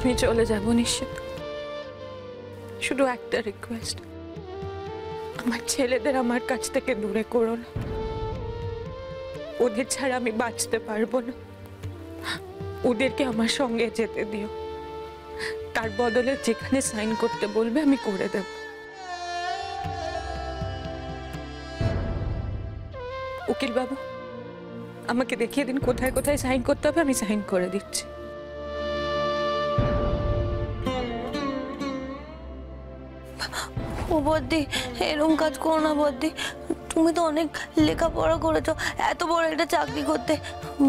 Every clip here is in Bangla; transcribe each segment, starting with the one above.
আমি চলে যাব নিশ্চিত, শুধু একটা রিকোয়েস্ট, আমার ছেলেদের আমার কাছ থেকে দূরে করো না। ওদের ছাড়া আমি বাঁচতে পারবো না। ওদেরকে আমার সঙ্গে যেতে দিও, তার বদলে যেখানে সাইন করতে বলবে আমি করে দেব। উকিল বাবু, আমাকে দেখিয়ে দিন কোথায় কোথায় সাইন করতে হবে, আমি সাইন করে দিচ্ছি। ও বদ্দি, এরকম কাজ করো না বদ্দি। তুমি তো অনেক লেখাপড়া করেছো, এত বড় একটা চাকরি করতে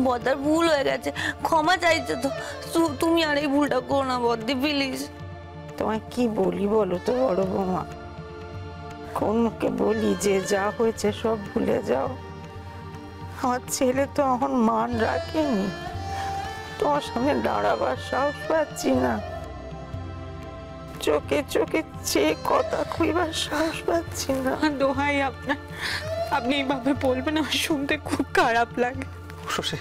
বদ্দার ভুল হয়ে গেছে, ক্ষমা চাইছো তো। তুমি আর এই ভুলটা করো না বদ্দি, প্লিজ। তোমায় কি বলি বলো তো বড় বৌমা, কোন মুখে বলি যে যা হয়েছে সব ভুলে যাও? আমার ছেলে তো এখন মান রাখেনি, তোমার সামনে দাঁড়াবার সাহস পাচ্ছি না, চোখে চোখে চেয়ে কথা কইবার সাহস পাচ্ছি না। দোহাই আপনার, আপনি এইভাবে বলবেন, আমার শুনতে খুব খারাপ লাগে। শশী,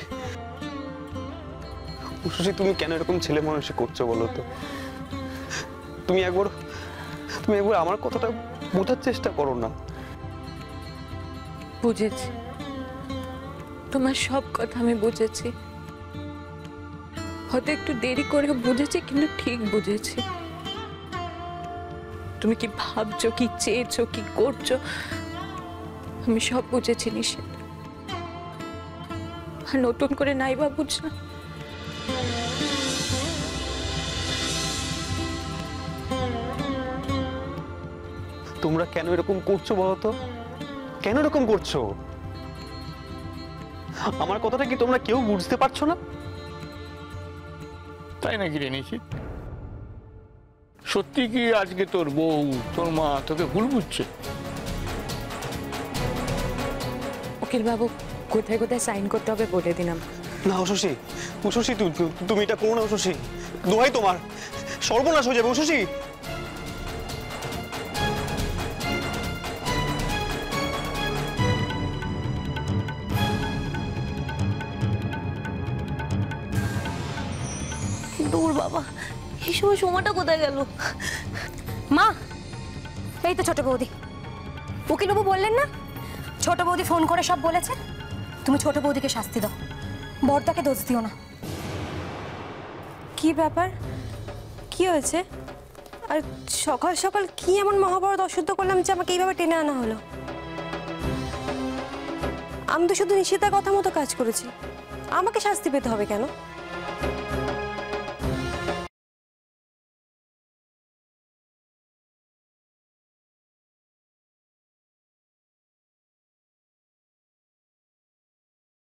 তুমি কেন এরকম ছেলে মানুষই করছো বলো তো? তুমি একবার আমার কথাটা বোঝার চেষ্টা করো না। বুঝেছি, তোমার সব কথা আমি বুঝেছি, হয়তো একটু দেরি করে বুঝেছি, কিন্তু ঠিক বুঝেছি। তুমি কি ভাবছো, কি চেয়েছো, কি করছো, আমি সব বুঝেছি নিশ্চিত। আর নতুন করে নাই বা বুঝ না। তোমরা কেন এরকম করছো বলো তো? কেন এরকম করছো? আমার কথাটা কি তোমরা কেউ বুঝতে পারছো না? তাই নাকি রে নিশিত? সত্যি কি আজকে তোর বউ, তোর মা তোকে ভুল বুঝছে? উকিল বাবু, কোথায় কোথায় সাইন করতে হবে বলে দিলাম। না শশী, তুমি এটা করো না শশী, দোহাই তোমার, সর্বনাশ হয়ে যাবে শশী। দূর বাবা, এই সময় সময়টা কোথায় গেল? মা, এই তো ছোট বৌদি। উকিলবাবু বললেন না ছোট বৌদি ফোন করে সব বলেছে? তুমি ছোট বৌদিকে শাস্তি দাও, বড়দাকে দোষ দিও না। কি ব্যাপার, কি হয়েছে? আর সকাল সকাল কি এমন মহাভারত অশুদ্ধ করলাম যে আমাকে এইভাবে টেনে আনা হলো? আমি তো শুধু নিশিতার কথা মতো কাজ করেছি, আমাকে শাস্তি পেতে হবে কেন?